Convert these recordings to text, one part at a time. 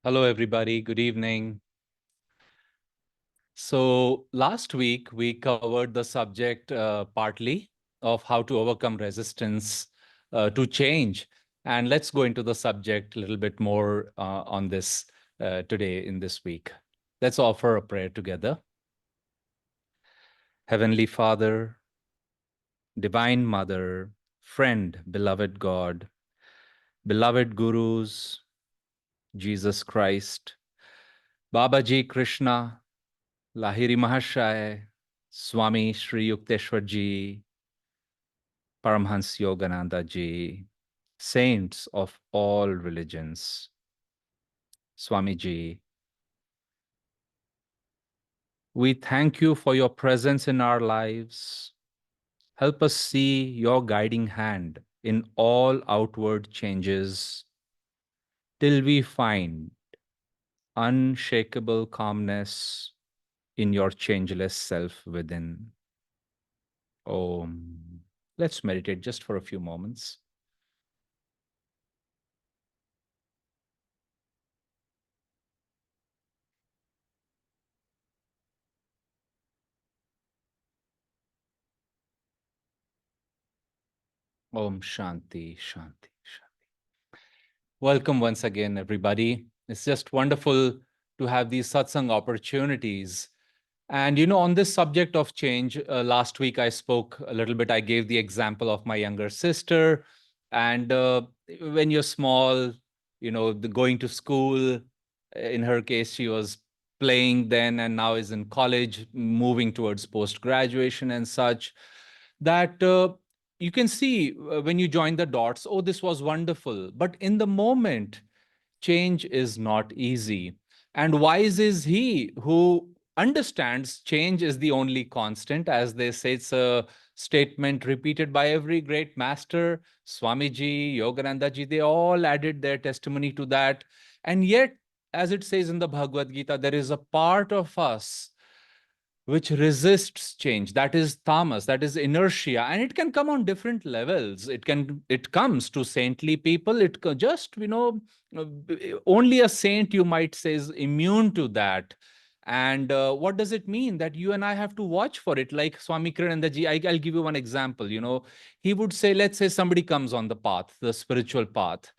Hello, everybody. Good evening. So last week, we covered the subject partly of how to overcome resistance to change. And let's go into the subject a little bit more on this today in this week. Let's offer a prayer together. Heavenly Father, Divine Mother, friend, beloved God, beloved Gurus, Jesus Christ, Babaji Krishna, Lahiri Mahashaya, Swami Sri Yukteswar Ji, Paramhansa Yogananda Ji, saints of all religions, Swami Ji, we thank you for your presence in our lives. Help us see your guiding hand in all outward changes till we find unshakable calmness in your changeless self within. Om. Let's meditate just for a few moments. Om Shanti, Shanti, Shanti. Welcome once again, everybody. It's just wonderful to have these satsang opportunities. And, on this subject of change, last week I spoke a little bit. I gave the example of my younger sister. And when you're small, going to school, in her case, she was playing then and now is in college, moving towards post-graduation and such, that you can see when you join the dots, oh, this was wonderful. But in the moment, change is not easy. And wise is he who understands change is the only constant. As they say, it's a statement repeated by every great master, Swamiji, Yogananda ji, they all added their testimony to that. And yet, as it says in the Bhagavad Gita, there is a part of us which resists change. That is tamas, that is inertia, and it can come on different levels. It comes to saintly people. Just only a saint, you might say, is immune to that. And what does it mean? That you and I have to watch for it. Like Swami Kiranandaji, I'll give you one example. He would say, let's say somebody comes on the path, the spiritual path,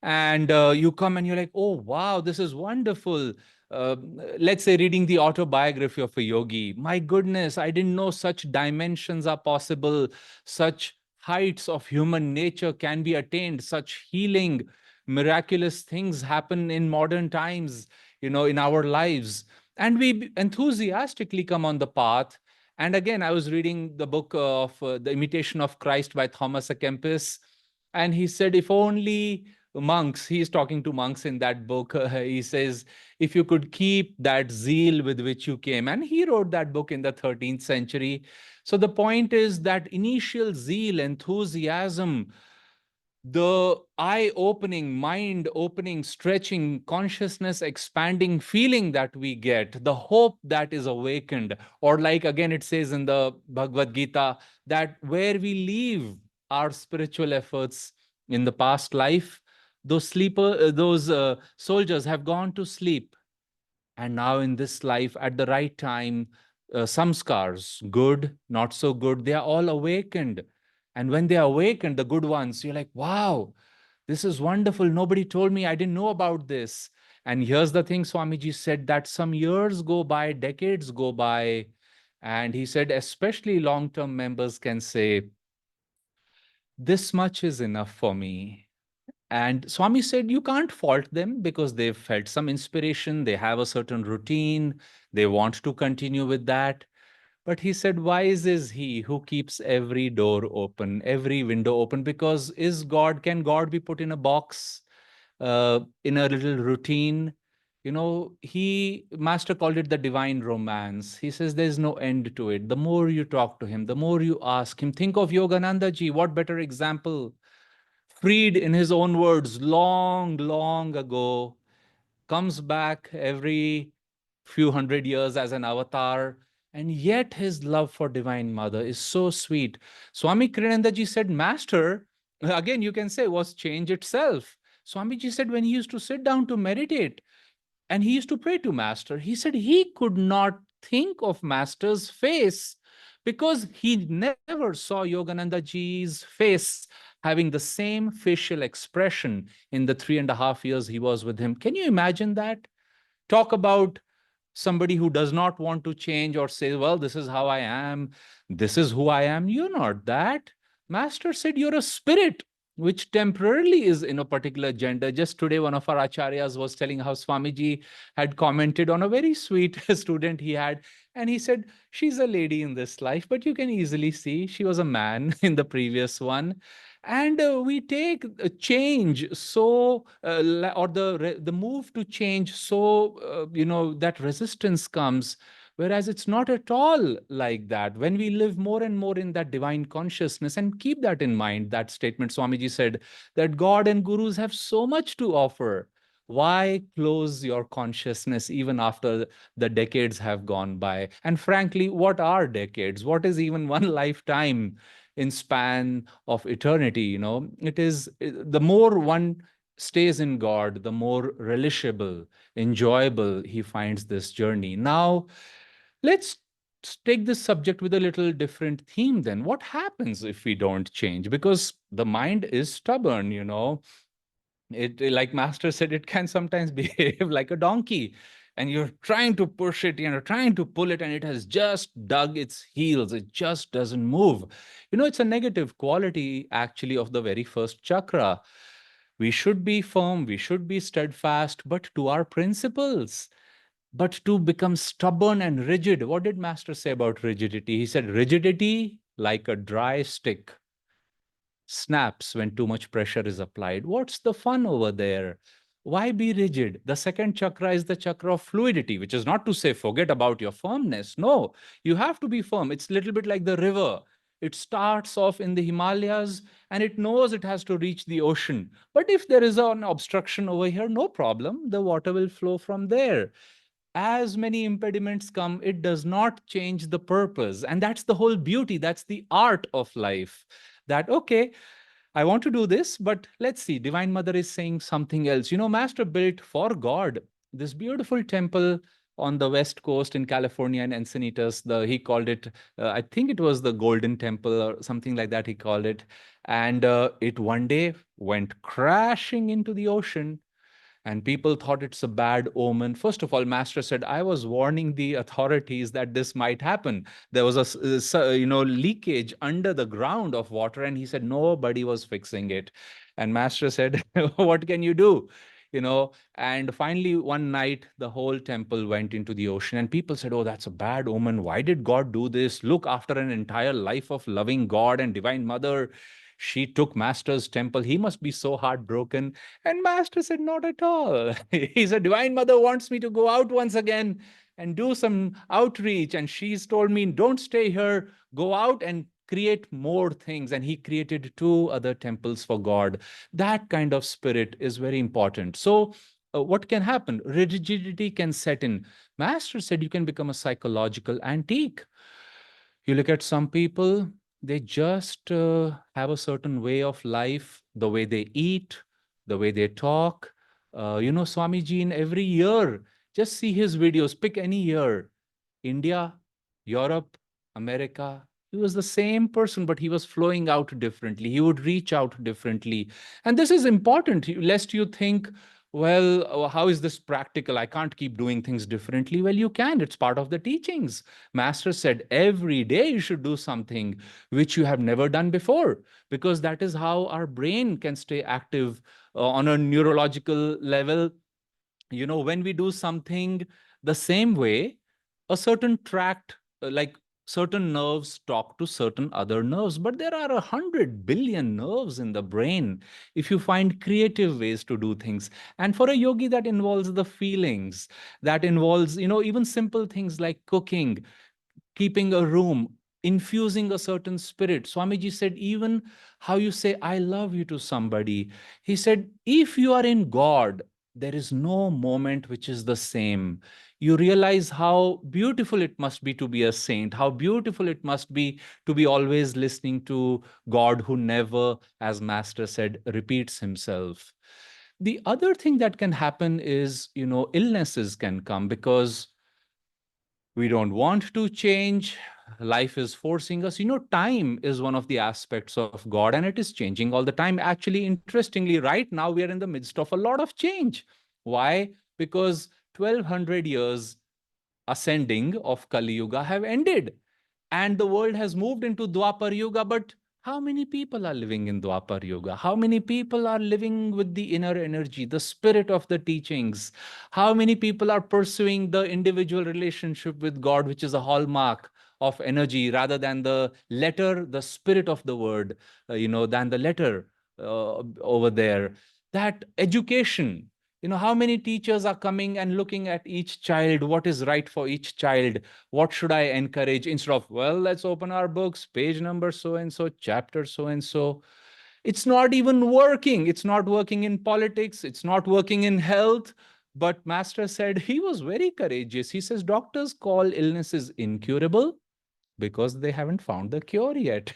and you come and you're like, oh wow, this is wonderful. uh, let's say reading the autobiography of a yogi. My goodness, I didn't know such dimensions are possible, such heights of human nature can be attained, such healing, miraculous things happen in modern times, in our lives. And we enthusiastically come on the path. And again, I was reading the book of The Imitation of Christ by Thomas A Kempis, and he said, if only monks, he's talking to monks in that book, he says, if you could keep that zeal with which you came. And he wrote that book in the 13th century. So the point is that initial zeal, enthusiasm, the eye-opening, mind-opening, stretching, consciousness expanding feeling that we get, the hope that is awakened, or like again it says in the Bhagavad Gita, that where we leave our spiritual efforts in the past life, those soldiers have gone to sleep. And now in this life, at the right time, some scars, good, not so good, they are all awakened. And when they are awakened, the good ones, you're like, wow, this is wonderful. Nobody told me. I didn't know about this. And here's the thing, Swamiji said, that some years go by, decades go by. And he said, especially long-term members can say, this much is enough for me. And Swami said, you can't fault them because they've felt some inspiration. They have a certain routine. They want to continue with that. But he said, wise is he who keeps every door open, every window open, because can God be put in a box, in a little routine? Master called it the divine romance. He says there's no end to it. The more you talk to him, the more you ask him. Think of Yogananda ji, what better example? Freed in his own words long, long ago, comes back every few hundred years as an avatar, and yet his love for Divine Mother is so sweet. Swami Kiranandaji said, Master, again, you can say, was change itself. Swamiji said when he used to sit down to meditate and he used to pray to Master, he said he could not think of Master's face because he never saw Yogananda ji's face having the same facial expression in the 3.5 years he was with him. Can you imagine that? Talk about somebody who does not want to change or say, well, this is how I am, this is who I am. You're not that. Master said you're a spirit which temporarily is in a particular gender. Just today, one of our acharyas was telling how Swamiji had commented on a very sweet student he had. And he said, she's a lady in this life, but you can easily see she was a man in the previous one. And we take a change so or the move to change so that resistance comes, whereas it's not at all like that. When we live more and more in that divine consciousness, and keep that in mind, that statement Swamiji said, that God and gurus have so much to offer. Why close your consciousness even after the decades have gone by? And frankly, what are decades? What is even one lifetime in span of eternity? It is the more one stays in God, the more relishable, enjoyable he finds this journey. Now, let's take this subject with a little different theme then. What happens if we don't change? Because the mind is stubborn. It, like Master said, it can sometimes behave like a donkey, and you're trying to push it, trying to pull it, and it has just dug its heels. It just doesn't move. It's a negative quality actually of the very first chakra. We should be firm, we should be steadfast, but to our principles. But to become stubborn and rigid, what did Master say about rigidity? He said, rigidity like a dry stick snaps when too much pressure is applied. What's the fun over there? Why be rigid? The second chakra is the chakra of fluidity, which is not to say forget about your firmness. No, you have to be firm. It's a little bit like the river. It starts off in the Himalayas and it knows it has to reach the ocean. But if there is an obstruction over here, no problem. The water will flow from there. As many impediments come, it does not change the purpose. And that's the whole beauty. That's the art of life. That, okay, I want to do this, but let's see, Divine Mother is saying something else. Master built for God this beautiful temple on the West Coast in California and Encinitas. He called it, I think it was the Golden Temple or something like that, he called it. And it one day went crashing into the ocean and people thought it's a bad omen. First of all, Master said, I was warning the authorities that this might happen. There was leakage under the ground of water, and he said nobody was fixing it. And Master said, what can you do? And finally one night the whole temple went into the ocean, and people said, oh, that's a bad omen. Why did God do this? Look, after an entire life of loving God and Divine Mother, she took Master's temple. He must be so heartbroken. And Master said, not at all. He said, Divine Mother wants me to go out once again and do some outreach. And she's told me, don't stay here, go out and create more things. And he created 2 other temples for God. That kind of spirit is very important. So what can happen? Rigidity can set in. Master said you can become a psychological antique. You look at some people, they just have a certain way of life, the way they eat, the way they talk. Swamiji, in every year, just see his videos, pick any year, India, Europe, America. He was the same person, but he was flowing out differently. He would reach out differently. And this is important, lest you think, well, how is this practical? I can't keep doing things differently. Well, you can. It's part of the teachings. Master said every day you should do something which you have never done before, because that is how our brain can stay active on a neurological level. When we do something the same way, a certain tract, like certain nerves talk to certain other nerves, but there are 100 billion nerves in the brain if you find creative ways to do things. And for a yogi, that involves the feelings, that involves, even simple things like cooking, keeping a room, infusing a certain spirit. Swamiji said, even how you say, I love you to somebody. He said, if you are in God, there is no moment which is the same. You realize how beautiful it must be to be a saint, how beautiful it must be to be always listening to God who never, as Master said, repeats himself. The other thing that can happen is, illnesses can come because we don't want to change. Life is forcing us. Time is one of the aspects of God, and it is changing all the time. Actually, interestingly, right now we are in the midst of a lot of change. Why? Because 1200 years ascending of Kali Yuga have ended, and the world has moved into Dwapar Yuga. But how many people are living in Dwapar Yuga? How many people are living with the inner energy, the spirit of the teachings? How many people are pursuing the individual relationship with God, which is a hallmark of energy, rather than the letter, the spirit of the word, than the letter over there? That education, how many teachers are coming and looking at each child, what is right for each child, what should I encourage, instead of, well, let's open our books, page number so and so, chapter so and so. It's not even working. It's not working in politics. It's not working in health. But Master said, he was very courageous. He says, doctors call illnesses incurable because they haven't found the cure yet.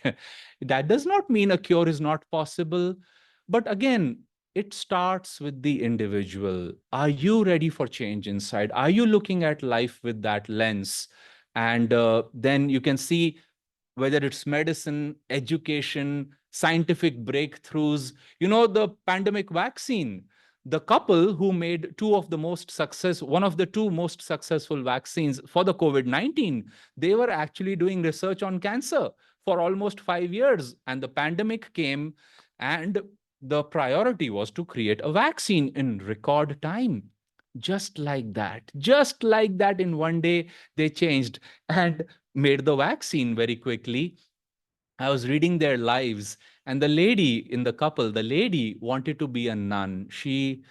That does not mean a cure is not possible. But again, it starts with the individual. Are you ready for change inside? Are you looking at life with that lens? And then you can see whether it's medicine, education, scientific breakthroughs. The pandemic vaccine, the couple who made one of the two most successful vaccines for the COVID-19, they were actually doing research on cancer for almost 5 years. And the pandemic came, and the priority was to create a vaccine in record time. Just like that, in one day, they changed and made the vaccine very quickly. I was reading their lives, and the lady in the couple, the lady wanted to be a nun. She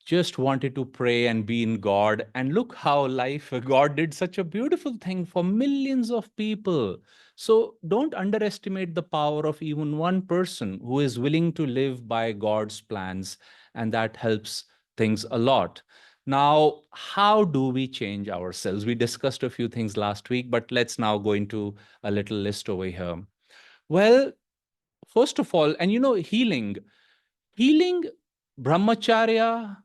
just wanted to pray and be in God. And look how God did such a beautiful thing for millions of people. So don't underestimate the power of even one person who is willing to live by God's plans, and that helps things a lot. Now, how do we change ourselves? We discussed a few things last week, but let's now go into a little list over here. Well, first of all, and healing, brahmacharya,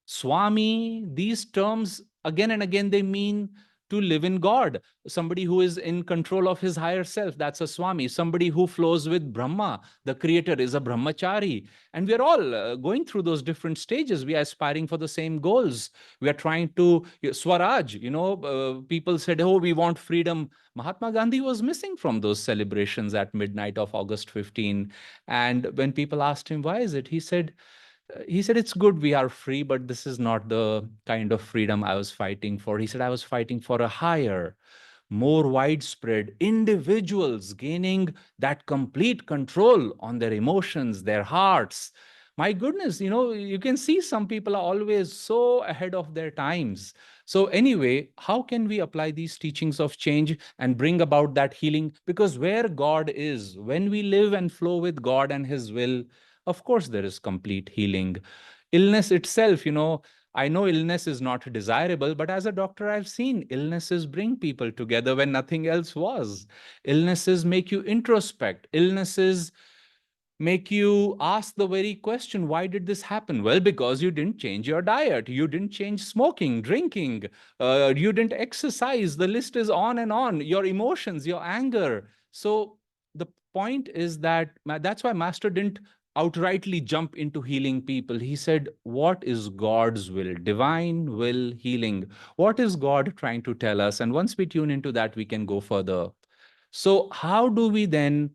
Swami, these terms again and again, they mean to live in God. Somebody who is in control of his higher self, that's a Swami. Somebody who flows with Brahma, the creator, is a brahmachari. And we are all going through those different stages. We are aspiring for the same goals. We are trying to, Swaraj, people said, oh, we want freedom. Mahatma Gandhi was missing from those celebrations at midnight of August 15. And when people asked him, why is it? He said, it's good we are free, but this is not the kind of freedom I was fighting for. He said, I was fighting for a higher, more widespread, individuals gaining that complete control on their emotions, their hearts. My goodness, you can see some people are always so ahead of their times. So anyway, how can we apply these teachings of change and bring about that healing? Because where God is, when we live and flow with God and his will, of course, there is complete healing. Illness itself, I know illness is not desirable, but as a doctor, I've seen illnesses bring people together when nothing else was. Illnesses make you introspect. Illnesses make you ask the very question, why did this happen? Well, because you didn't change your diet. You didn't change smoking, drinking. You didn't exercise. The list is on and on. Your emotions, your anger. So the point is that's why Master didn't outrightly jump into healing people. He said, what is God's will? Divine will, healing. What is God trying to tell us? And once we tune into that, we can go further. So how do we then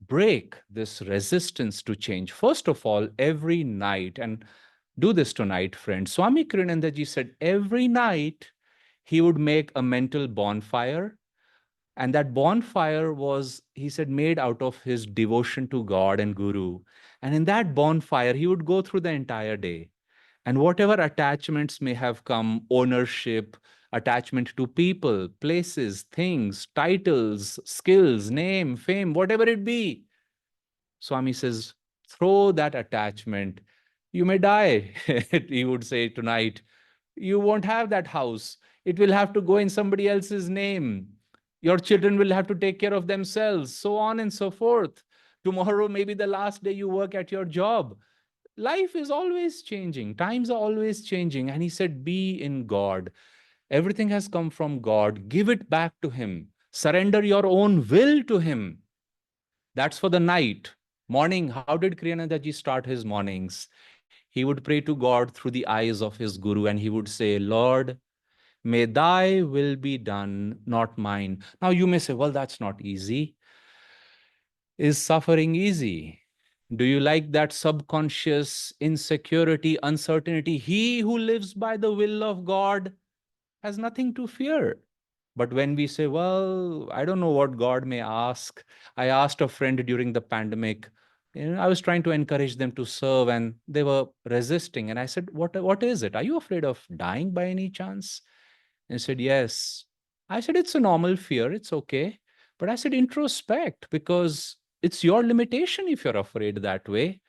break this resistance to change? First of all, every night, and do this tonight, friends. Swami Kriyanandaji said every night he would make a mental bonfire. And that bonfire was, he said, made out of his devotion to God and Guru. And in that bonfire, he would go through the entire day. And whatever attachments may have come, ownership, attachment to people, places, things, titles, skills, name, fame, whatever it be, Swami says, throw that attachment. You may die, he would say tonight. You won't have that house. It will have to go in somebody else's name. Your children will have to take care of themselves, so on and so forth. Tomorrow may be the last day you work at your job. life is always changing. Times are always changing. And he said, be in God. Everything has come from God. Give it back to him. Surrender your own will to him. That's for the night. Morning, how did Kriyananda ji start his mornings? He would pray to God through the eyes of his guru and he would say, Lord, may thy will be done, not mine. Now you may say, well, that's not easy. Is suffering easy? Do you like that subconscious insecurity, uncertainty? He who lives by the will of God has nothing to fear. But when we say, well, I don't know what God may ask. I asked a friend during the pandemic, I was trying to encourage them to serve and they were resisting. And I said, what is it? Are you afraid of dying by any chance? And he said, yes. I said, it's a normal fear. It's okay. But I said, introspect, because it's your limitation if you're afraid that way.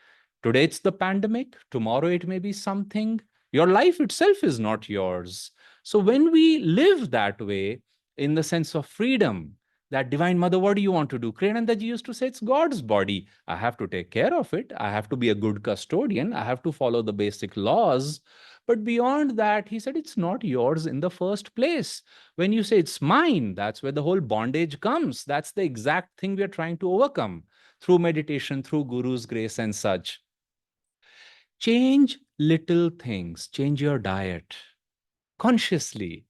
Today it's the pandemic. Tomorrow it may be something. Your life itself is not yours. So when we live that way, in the sense of freedom, that Divine Mother, what do you want to do? Kriyananda ji used to say, it's God's body. I have to take care of it. I have to be a good custodian. I have to follow the basic laws. But beyond that, he said, it's not yours in the first place. When you say it's mine, that's where the whole bondage comes. That's the exact thing we are trying to overcome through meditation, through Guru's grace and such. Change little things, change your diet consciously,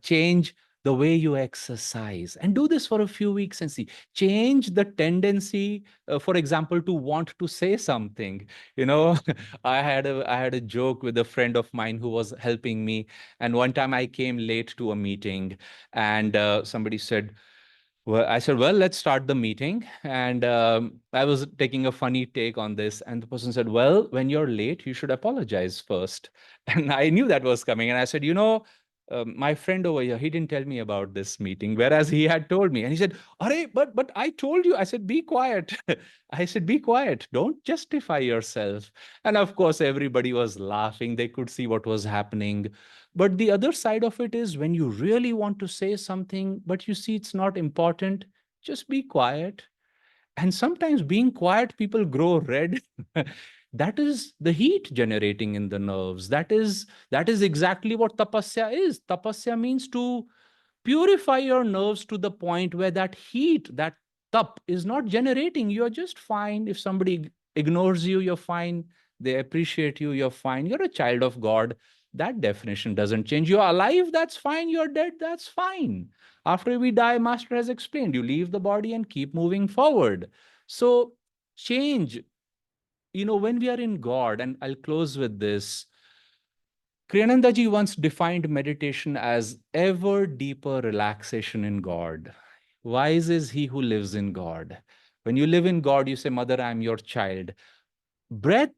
change the way you exercise, and do this for a few weeks and see. Change the tendency, for example, to want to say something. You know, I had a joke with a friend of mine who was helping me, and one time I came late to a meeting, and somebody said, well, I said, well, let's start the meeting. And I was taking a funny take on this. And the person said, well, when you're late, you should apologize first. And I knew that was coming. And I said, my friend over here, he didn't tell me about this meeting, whereas he had told me. And he said, Arey, but I told you. I said, be quiet. I said, be quiet. Don't justify yourself. And of course, everybody was laughing. They could see what was happening. But the other side of it is when you really want to say something, but you see it's not important, just be quiet. And sometimes being quiet, people grow red. That is the heat generating in the nerves. That is exactly what tapasya is. Tapasya means to purify your nerves to the point where that heat, that tap is not generating. You're just fine. If somebody ignores you, you're fine. They appreciate you, you're fine. You're a child of God. That definition doesn't change. You're alive, that's fine. You're dead, that's fine. After we die, Master has explained, you leave the body and keep moving forward. So change, when we are in God, and I'll close with this. Kriyananda ji once defined meditation as ever deeper relaxation in God. Wise is he who lives in God. When you live in God, you say, Mother, I'm your child. Breath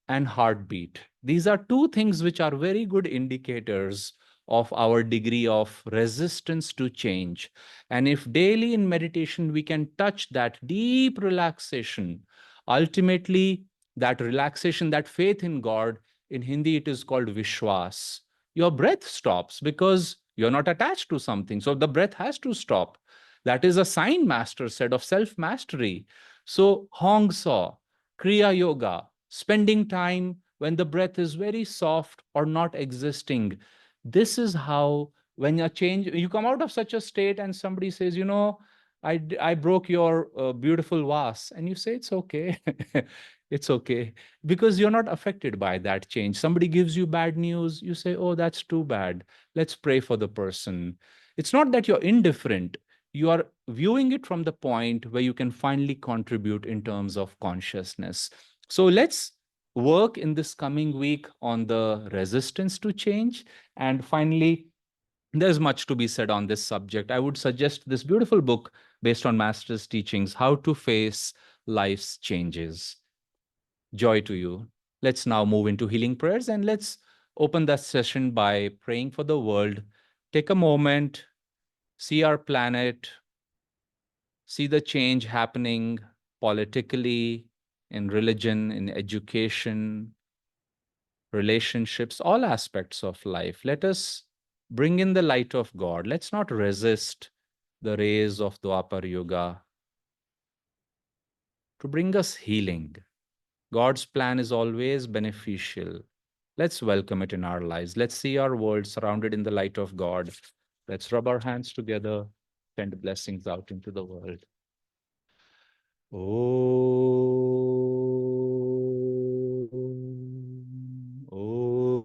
and heartbeat. These are two things which are very good indicators of our degree of resistance to change. And if daily in meditation we can touch that deep relaxation, ultimately that relaxation, that faith in God, in Hindi it is called Vishwas. Your breath stops because you're not attached to something. So the breath has to stop. That is a sign, Master said, of self-mastery. So Hong Saw, Kriya Yoga, spending time when the breath is very soft or not existing. This is how, when you come out of such a state and somebody says, I broke your beautiful vase. And you say, it's okay. It's okay. Because you're not affected by that change. Somebody gives you bad news. You say, oh, that's too bad. Let's pray for the person. It's not that you're indifferent. You are viewing it from the point where you can finally contribute in terms of consciousness. So let's work in this coming week on the resistance to change. And finally, there's much to be said on this subject. I would suggest this beautiful book based on Master's teachings, How to Face Life's Changes. Joy to you. Let's now move into healing prayers, and let's open that session by praying for the world. Take a moment, see our planet, see the change happening politically, in religion, in education, relationships, all aspects of life. Let us bring in the light of God. Let's not resist the rays of Dwapar Yuga to bring us healing. God's plan is always beneficial. Let's welcome it in our lives. Let's see our world surrounded in the light of God. Let's rub our hands together, send blessings out into the world. Om. Om.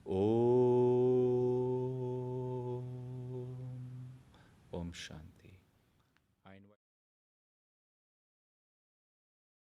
Om. Om Shanti.